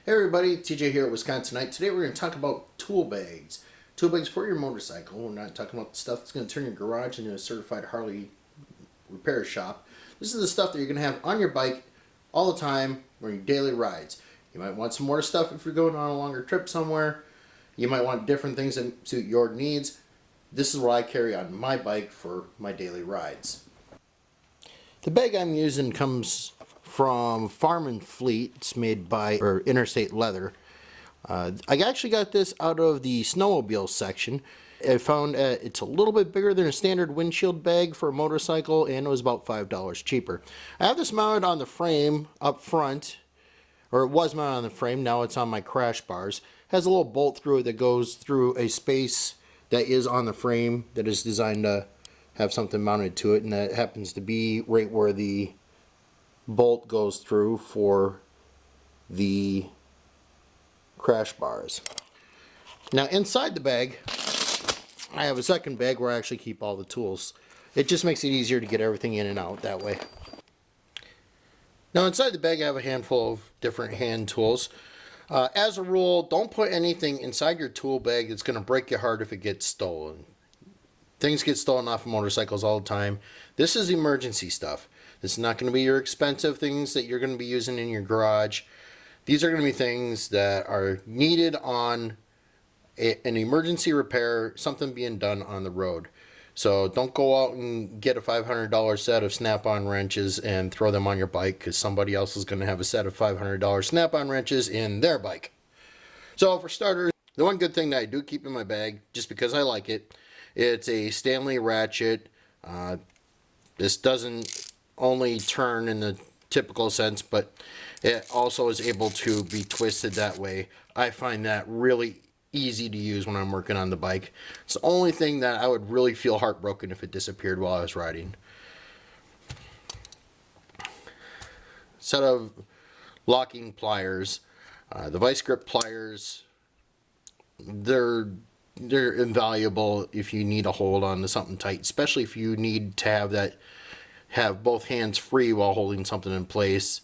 Hey everybody, TJ here at Wisconsinite. Today we're going to talk about tool bags. Tool bags for your motorcycle. We're not talking about the stuff that's going to turn your garage into a certified Harley repair shop. This is the stuff that you're going to have on your bike all the time on your daily rides. You might want some more stuff if you're going on a longer trip somewhere. You might want different things that suit your needs. This is what I carry on my bike for my daily rides. The bag I'm using comes from Farm and Fleet. It's made by Interstate Leather. I actually got this out of the snowmobile section. I found it's a little bit bigger than a standard windshield bag for a motorcycle, and it was about $5 cheaper. I have this mounted on the frame up front, or it was mounted on the frame, now it's on my crash bars. It has a little bolt through it that goes through a space that is on the frame that is designed to have something mounted to it, and that happens to be right where the bolt goes through for the crash bars. Now inside the bag I have a second bag where I actually keep all the tools. It just makes it easier to get everything in and out that way. Now inside the bag I have a handful of different hand tools. As a rule, don't put anything inside your tool bag that's going to break your heart if it gets stolen. Things get stolen off of motorcycles all the time. This is emergency stuff. This is not going to be your expensive things that you're going to be using in your garage. These are going to be things that are needed on an emergency repair, something being done on the road. So don't go out and get a $500 set of snap-on wrenches and throw them on your bike, because somebody else is going to have a set of $500 snap-on wrenches in their bike. So for starters, the one good thing that I do keep in my bag, just because I like it, it's a Stanley ratchet. This doesn't only turn in the typical sense, but it also is able to be twisted that way. I find that really easy to use when I'm working on the bike. It's the only thing that I would really feel heartbroken if it disappeared while I was riding. Set of locking pliers. The vice grip pliers, they're invaluable if you need a hold on to something tight, especially if you need to have both hands free while holding something in place.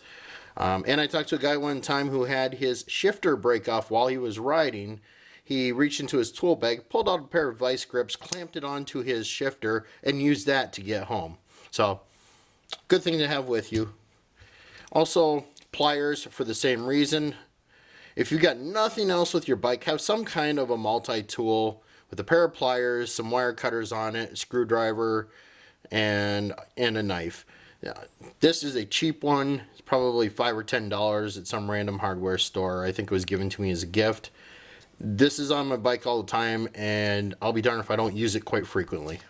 And I talked to a guy one time who had his shifter break off while he was riding. He reached into his tool bag, pulled out a pair of vice grips, clamped it onto his shifter, and used that to get home. So, good thing to have with you. Also, pliers for the same reason. If you've got nothing else with your bike, have some kind of a multi-tool with a pair of pliers, some wire cutters on it, a screwdriver, and a knife. This is a cheap one. It's probably $5 or $10 at some random hardware store. I think it was given to me as a gift. This is on my bike all the time, and I'll be darned if I don't use it quite frequently.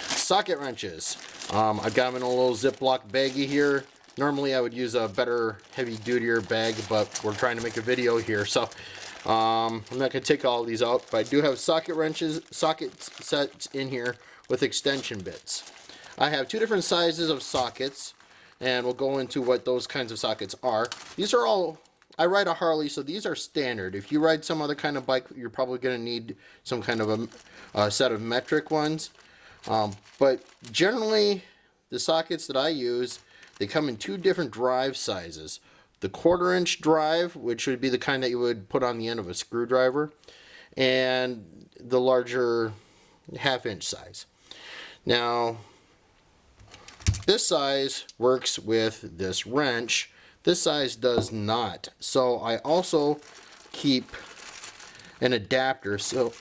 Socket wrenches. I've got them in a little Ziploc baggie here. Normally I would use a better, heavy-dutier bag, but we're trying to make a video here, so I'm not going to take all of these out, but I do have socket sets in here with extension bits. I have two different sizes of sockets, and we'll go into what those kinds of sockets are. These are all, I ride a Harley, so these are standard. If you ride some other kind of bike, you're probably going to need some kind of a set of metric ones. But generally, the sockets that I use, they come in two different drive sizes. The 1/4 inch drive, which would be the kind that you would put on the end of a screwdriver, and the larger 1/2 inch size. Now, this size works with this wrench. This size does not. So I also keep an adapter so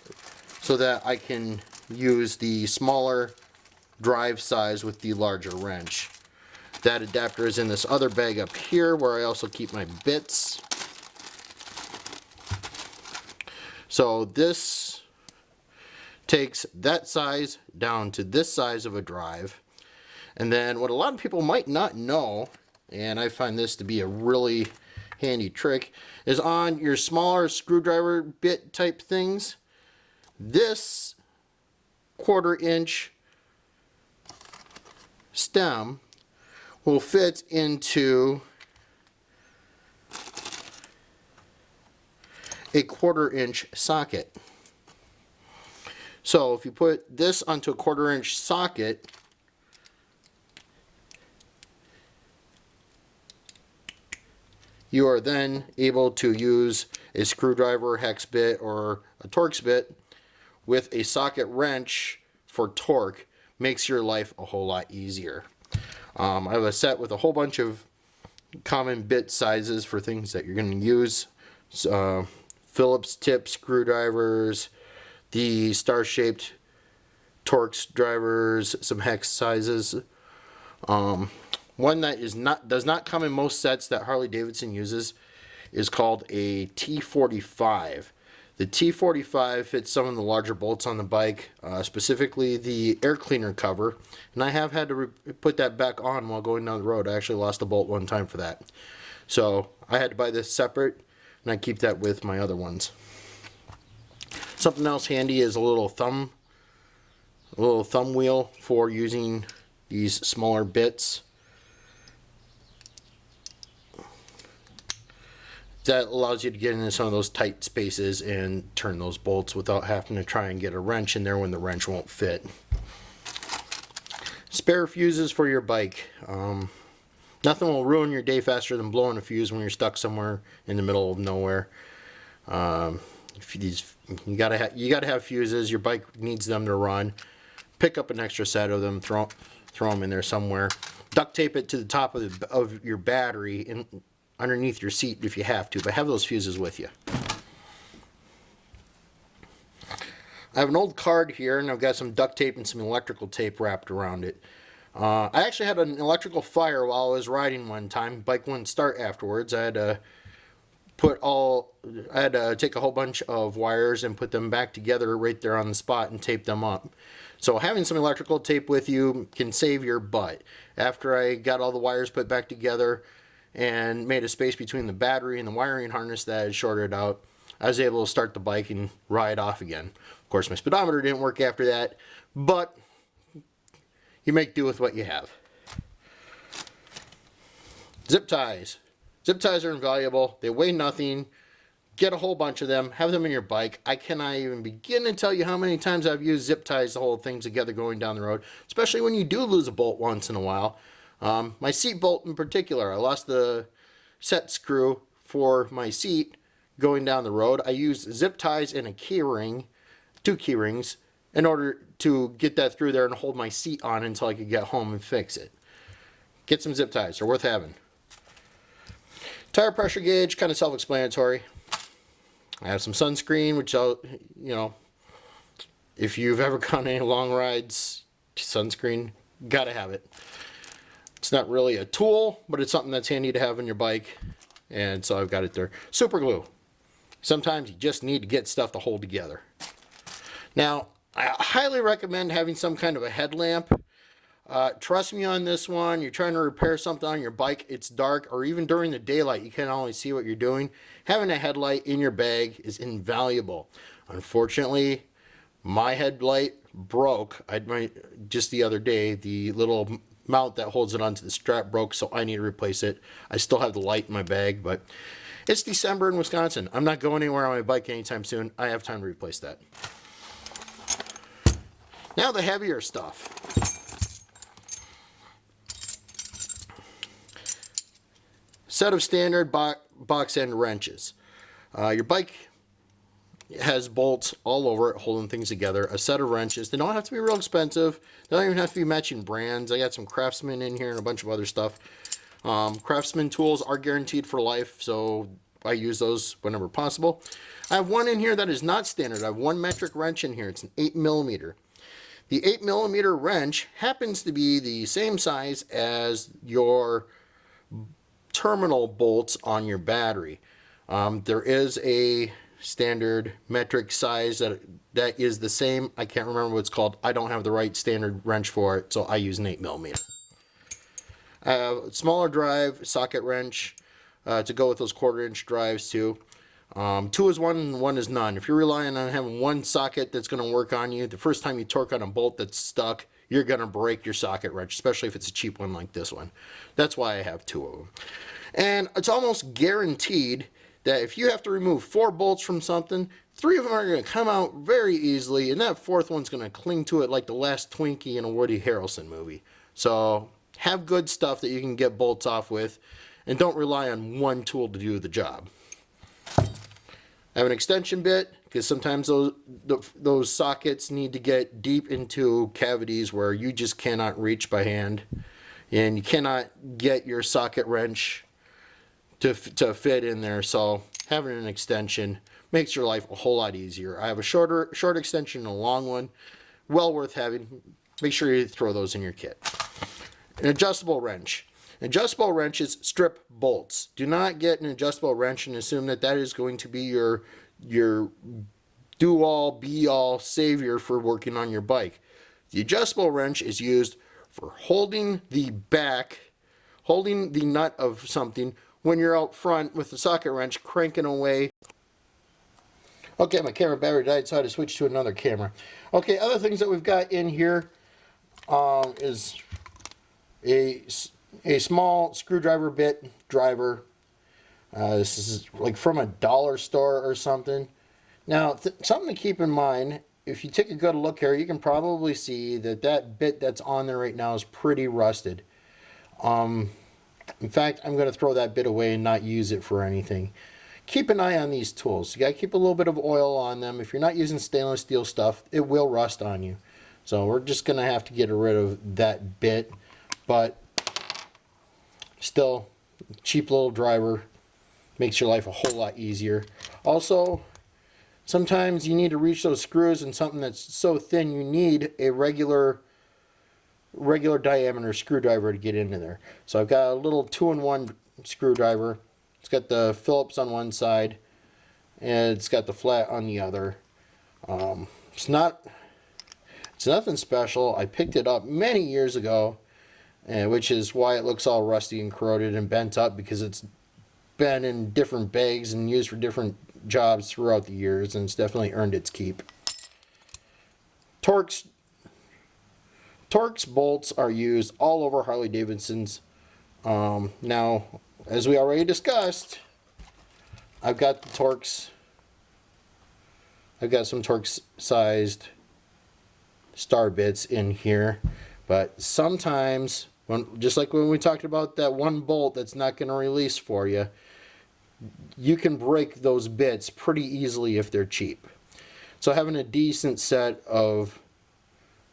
that I can use the smaller drive size with the larger wrench. That adapter is in this other bag up here where I also keep my bits. So this takes that size down to this size of a drive. And then what a lot of people might not know, and I find this to be a really handy trick, is on your smaller screwdriver bit type things, this 1/4 inch stem will fit into a 1/4 inch socket. So if you put this onto a 1/4 inch socket, You are then able to use a screwdriver, hex bit, or a Torx bit with a socket wrench for torque. Makes your life a whole lot easier. I have a set with a whole bunch of common bit sizes for things that you're going to use. Phillips tip screwdrivers, the star-shaped Torx drivers, some hex sizes. One that does not come in most sets that Harley Davidson uses is called a T45. The T45 fits some of the larger bolts on the bike, specifically the air cleaner cover, and I have had to put that back on while going down the road. I actually lost a bolt one time for that. So I had to buy this separate, and I keep that with my other ones. Something else handy is a little thumb wheel for using these smaller bits. That allows you to get into some of those tight spaces and turn those bolts without having to try and get a wrench in there when the wrench won't fit. Spare fuses for your bike. Nothing will ruin your day faster than blowing a fuse when you're stuck somewhere in the middle of nowhere. You gotta have fuses. Your bike needs them to run. Pick up an extra set of them. Throw them in there somewhere. Duct tape it to the top of your battery and underneath your seat if you have to, but have those fuses with you. I have an old card here, and I've got some duct tape and some electrical tape wrapped around it. I actually had an electrical fire while I was riding one time. Bike wouldn't start afterwards. I had to take a whole bunch of wires and put them back together right there on the spot and tape them up. So having some electrical tape with you can save your butt. After I got all the wires put back together and made a space between the battery and the wiring harness that I had shorted out, I was able to start the bike and ride off again. Of course, my speedometer didn't work after that, but you make do with what you have. Zip ties. Zip ties are invaluable. They weigh nothing. Get a whole bunch of them. Have them in your bike. I cannot even begin to tell you how many times I've used zip ties to hold things together going down the road, especially when you do lose a bolt once in a while. My seat bolt in particular, I lost the set screw for my seat going down the road. I used zip ties and a key ring, 2 key rings, in order to get that through there and hold my seat on until I could get home and fix it. Get some zip ties, they're worth having. Tire pressure gauge, kind of self-explanatory. I have some sunscreen, which if you've ever gone any long rides, sunscreen, gotta have it. It's not really a tool, but it's something that's handy to have on your bike, and so I've got it there. Super glue. Sometimes you just need to get stuff to hold together. Now, I highly recommend having some kind of a headlamp. Trust me on this one. You're trying to repair something on your bike, it's dark, or even during the daylight, you can't always see what you're doing. Having a headlight in your bag is invaluable. Unfortunately, my headlight broke. Just the other day, the little mount that holds it onto the strap broke, so I need to replace it. I still have the light in my bag, but it's December in Wisconsin. I'm not going anywhere on my bike anytime soon. I have time to replace that. Now the heavier stuff. Set of standard box end wrenches. Your bike has bolts all over it holding things together. A set of wrenches. They don't have to be real expensive. They don't even have to be matching brands. I got some Craftsman in here and a bunch of other stuff. Craftsman tools are guaranteed for life, so I use those whenever possible. I have one in here that is not standard. I have one metric wrench in here. It's an 8mm. The 8mm wrench happens to be the same size as your terminal bolts on your battery. There is a standard metric size that is the same. I can't remember what it's called. I don't have the right standard wrench for it, so I use an 8mm. I have a smaller drive socket wrench to go with those 1/4-inch drives too. 2 is one and 1 is none. If you're relying on having one socket that's going to work on you, the first time you torque on a bolt that's stuck, you're going to break your socket wrench, especially if it's a cheap one like this one. That's why I have 2 of them. And it's almost guaranteed that if you have to remove 4 bolts from something, 3 of them are going to come out very easily, and that 4th one's going to cling to it like the last Twinkie in a Woody Harrelson movie. So have good stuff that you can get bolts off with. and don't rely on one tool to do the job. I have an extension bit because sometimes those sockets need to get deep into cavities where you just cannot reach by hand, and you cannot get your socket wrench to fit in there. So having an extension makes your life a whole lot easier. I have a short extension and a long one, well worth having. Make sure you throw those in your kit. An adjustable wrench. Adjustable wrenches strip bolts. Do not get an adjustable wrench and assume that that is going to be your do-all, be-all savior for working on your bike. The adjustable wrench is used for holding the nut of something when you're out front with the socket wrench cranking away. Okay, my camera battery died, so I had to switch to another camera. Okay, other things that we've got in here is a small screwdriver bit driver. This is like from a dollar store or something. Now, something to keep in mind, if you take a good look here, you can probably see that that bit that's on there right now is pretty rusted. In fact, I'm going to throw that bit away and not use it for anything. Keep an eye on these tools. You got to keep a little bit of oil on them. If you're not using stainless steel stuff, it will rust on you. So we're just going to have to get rid of that bit. But still, cheap little driver makes your life a whole lot easier. Also, sometimes you need to reach those screws in something that's so thin you need a regular diameter screwdriver to get into there. So I've got a little 2-in-1 screwdriver. It's got the Phillips on one side and it's got the flat on the other. It's nothing special. I picked it up many years ago, which is why it looks all rusty and corroded and bent up, because it's been in different bags and used for different jobs throughout the years, and it's definitely earned its keep. Torx bolts are used all over Harley Davidsons. Now, as we already discussed, I've got some Torx sized star bits in here, but sometimes, just like when we talked about that one bolt that's not going to release for you, you can break those bits pretty easily if they're cheap. So having a decent set of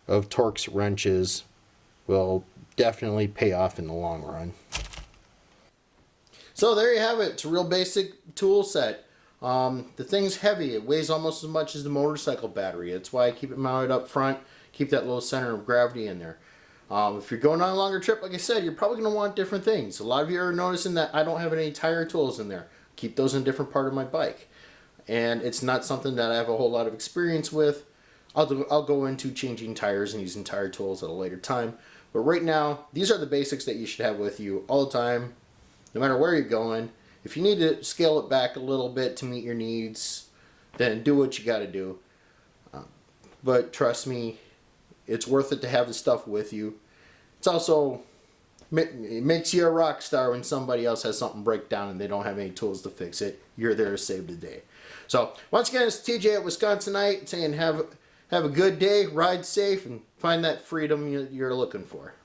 Torx wrenches will definitely pay off in the long run. So there you have it. It's a real basic tool set. The thing's heavy. It weighs almost as much as the motorcycle battery. That's why I keep it mounted up front, keep that low center of gravity in there. If you're going on a longer trip, like I said, you're probably going to want different things. A lot of you are noticing that I don't have any tire tools in there. Keep those in a different part of my bike. And it's not something that I have a whole lot of experience with. I'll go into changing tires and using tire tools at a later time. But right now, these are the basics that you should have with you all the time, no matter where you're going. If you need to scale it back a little bit to meet your needs, then do what you got to do. But trust me, it's worth it to have the stuff with you. It's also, it makes you a rock star when somebody else has something break down and they don't have any tools to fix it. You're there to save the day. So once again, it's TJ at Wisconsinite saying have a good day, ride safe, and find that freedom you're looking for.